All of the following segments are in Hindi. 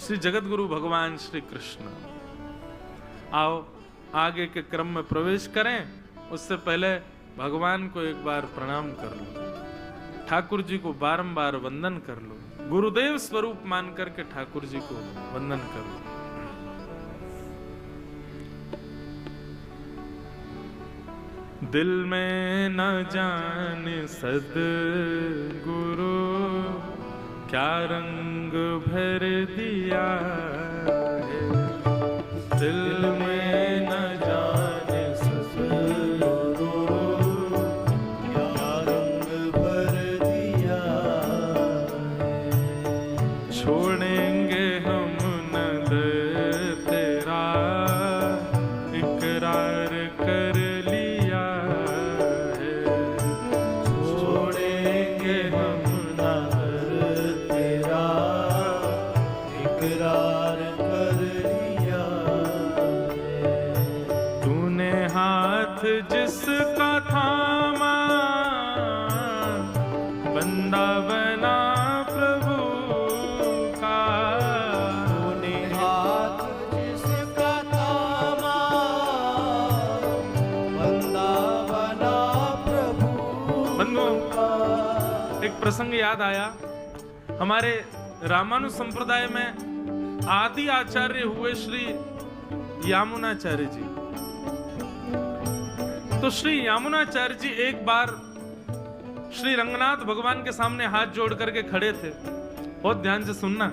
श्री जगत गुरु भगवान श्री कृष्ण। आओ आगे के क्रम में प्रवेश करें, उससे पहले भगवान को एक बार प्रणाम कर लो, ठाकुर जी को बारंबार वंदन कर लो, गुरुदेव स्वरूप मान करके ठाकुर जी को वंदन करो। दिल में न जाने सद्गुरु क्या रंग भर दिया है, दिल में न जाने सद्गुरु क्या रंग भर दिया है। छोड़ेंगे हम न तेरा इकरार कर लिया है, छोड़ेंगे हम न तेरा इकरार कर लिया है। तूने हाथ जिसका थामा बंदा बना प्रभु का, तूने हाथ जिसका थामा बंदा बना प्रभु का। एक प्रसंग याद आया, हमारे रामानुज संप्रदाय में आदि आचार्य हुए श्री यामुनाचार्य जी। तो श्री यामुनाचार्य जी एक बार श्री रंगनाथ भगवान के सामने हाथ जोड़ करके खड़े थे, बहुत ध्यान से सुनना,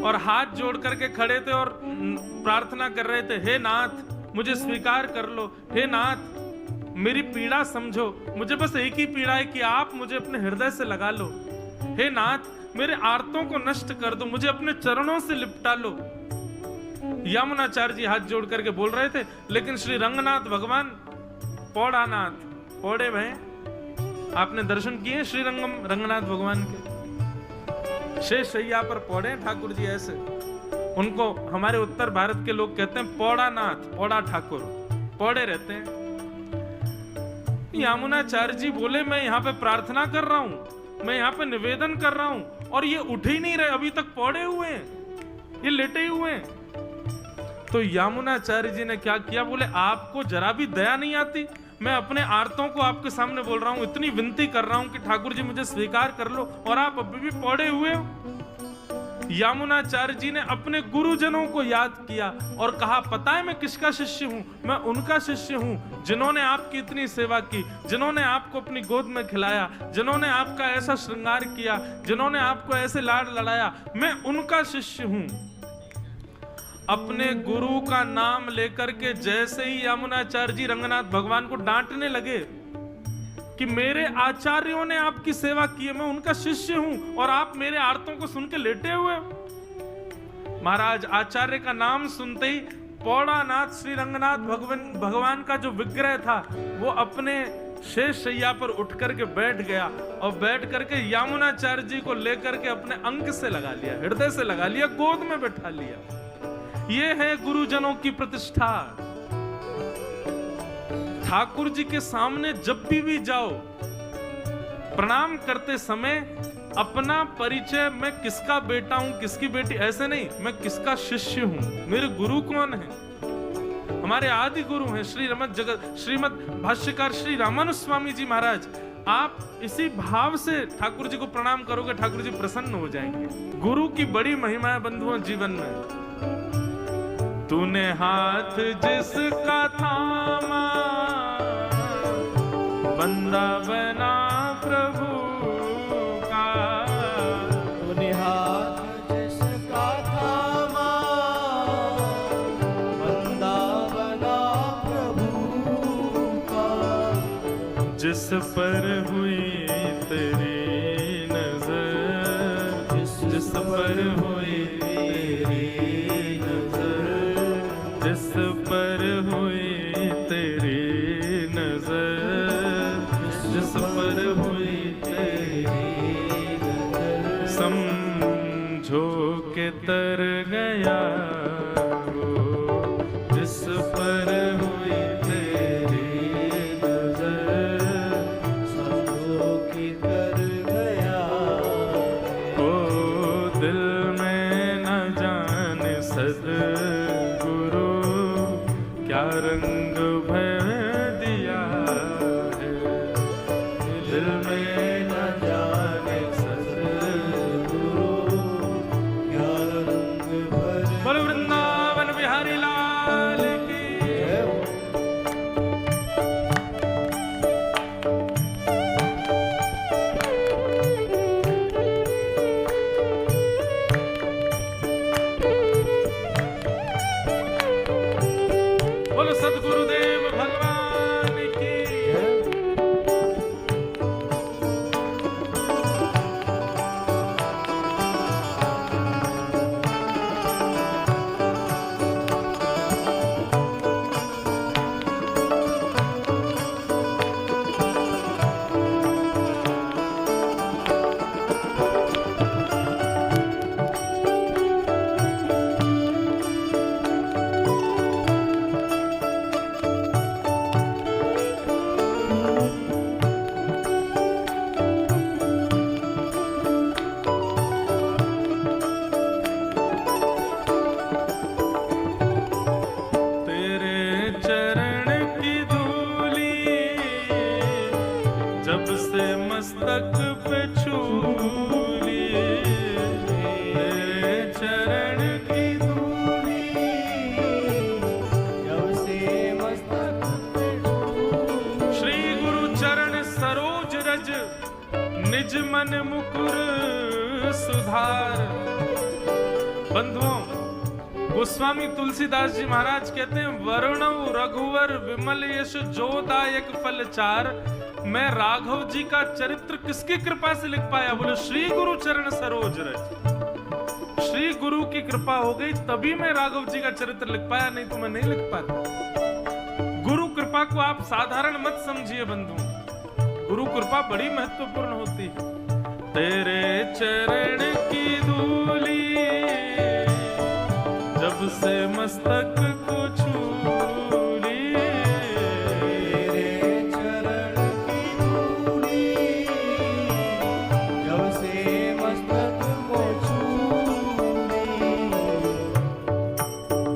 और हाथ जोड़ करके खड़े थे और प्रार्थना कर रहे थे, हे नाथ मुझे स्वीकार कर लो, हे नाथ मेरी पीड़ा समझो, मुझे बस एक ही पीड़ा है कि आप मुझे अपने हृदय से लगा लो, हे नाथ मेरे आर्तों को नष्ट कर दो, मुझे अपने चरणों से लिपटा लो। यामुनाचार्य जी हाथ जोड़ करके बोल रहे थे, लेकिन श्री रंगनाथ भगवान पौड़ानाथ, पौड़े भय, आपने दर्शन किए श्री रंगनाथ भगवान के, शेष शैया पर पौड़े ठाकुर जी ऐसे, उनको हमारे उत्तर भारत के लोग कहते हैं पौड़ानाथ, पौड़ा ठाकुर, पौड़े रहते हैं। यामुनाचार्य जी बोले मैं यहाँ पे प्रार्थना कर रहा हूं, मैं यहाँ पे निवेदन कर रहा हूं, और ये उठ ही नहीं रहे, अभी तक पौड़े हुए हैं, ये लेटे हुए हैं। तो यामुनाचार्य जी ने क्या किया, बोले आपको जरा भी दया नहीं आती, मैं अपने आर्तों को आपके सामने बोल रहा हूं, इतनी विनती कर रहा हूं कि ठाकुर जी मुझे स्वीकार कर लो, और आप अभी भी पौड़े हुए हो। यामुनाचार्य जी ने अपने गुरुजनों को याद किया और कहा, पता है मैं किसका शिष्य हूं, मैं उनका शिष्य हूं जिन्होंने आपकी इतनी सेवा की, जिन्होंने आपको अपनी गोद में खिलाया, जिन्होंने आपका ऐसा श्रृंगार किया, जिन्होंने आपको ऐसे लाड लड़ाया, मैं उनका शिष्य हूं। अपने गुरु का नाम लेकर के जैसे ही यामुनाचार्य जी रंगनाथ भगवान को डांटने लगे कि मेरे आचार्यों ने आपकी सेवा की है, मैं उनका शिष्य हूं, और आप मेरे आर्तों को सुन के लेटे हुए हो। महाराज आचार्य का नाम सुनते ही पौड़ानाथ श्री रंगनाथ भगवान का जो विग्रह था वो अपने शेष शैया पर उठ करके बैठ गया, और बैठ करके यामुनाचार्य जी को लेकर के अपने अंग से लगा लिया, हृदय से लगा लिया, गोद में बैठा लिया। ये है गुरुजनों की प्रतिष्ठा। ठाकुर जी के सामने जब भी जाओ, प्रणाम करते समय अपना परिचय, मैं किसका बेटा हूं, किसकी बेटी, ऐसे नहीं, मैं किसका शिष्य हूं, मेरे गुरु कौन है, हमारे आदि गुरु हैं श्रीमद भाष्यकार श्री रामानुज स्वामी जी महाराज। आप इसी भाव से ठाकुर जी को प्रणाम करोगे, ठाकुर जी प्रसन्न हो जाएंगे। गुरु की बड़ी महिमा है बंधुओं जीवन में। तूने हाथ जिसका थामा बंदा बना प्रभु का, तूने हाथ जिसका थामा बंदा बना प्रभु का, जिस पर हुई तेरी नजर, जिस पर हुई तेरी नजर, जिस पर हुई तेरी नजर, जिस पर हुई तेरी नजर, समझो के तर गया वो, जिस पर हुई तेरी नजर, समझो की तर गया। ओ दिल में न सद्गुरु क्या रंग भर दिया है, दिल में न जाने सद्गुरु क्या रंग भर। बोलो वृंदावन बिहारी लाल की। बोलो सद्गुरुदेव भगवान की। जब से मस्तक पे छूली, तेरे चरण की धूली, जब से मस्तक पे छूली। श्री गुरु चरण सरोज रज, निज मन मुकुर सुधार। बंधुओं, गोस्वामी तुलसीदास जी महाराज कहते हैं, वरुणव रघुवर विमल यश जोदायक फल चार। मैं राघव जी का चरित्र किसकी कृपा से लिख पाया? बोले श्री गुरु चरण सरोज रज। श्री गुरु की कृपा हो गई तभी मैं राघव जी का चरित्र लिख पाया, नहीं तो मैं नहीं लिख पाता। गुरु कृपा को आप साधारण मत समझिए बंधु, गुरु कृपा बड़ी महत्वपूर्ण होती है। तेरे चरण की धूली, जब से मस्तक को छूली, तेरे चरण की धूली, जब से मस्तक को छूली।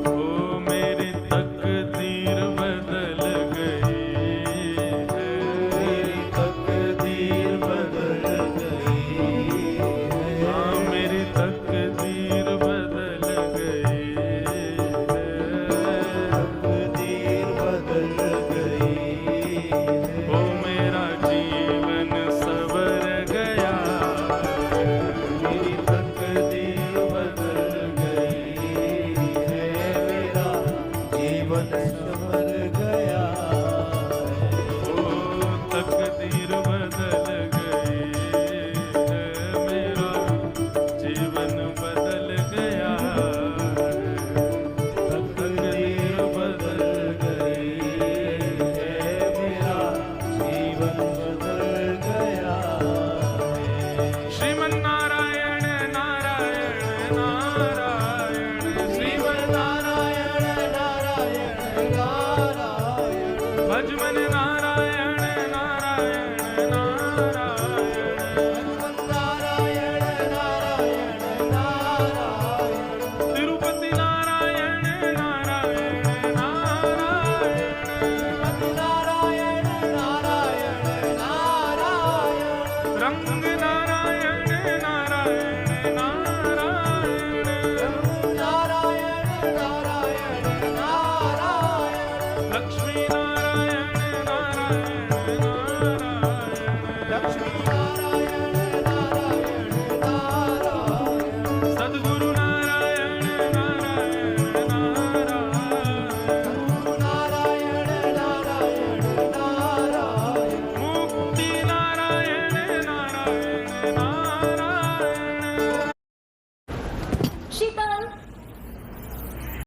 ओ मेरी तकदीर बदल गई है, मेरी तकदीर बदल गई है, हाँ मेरी तकदीर बदल गई। श्रीमन नारायण नारायण नारायण।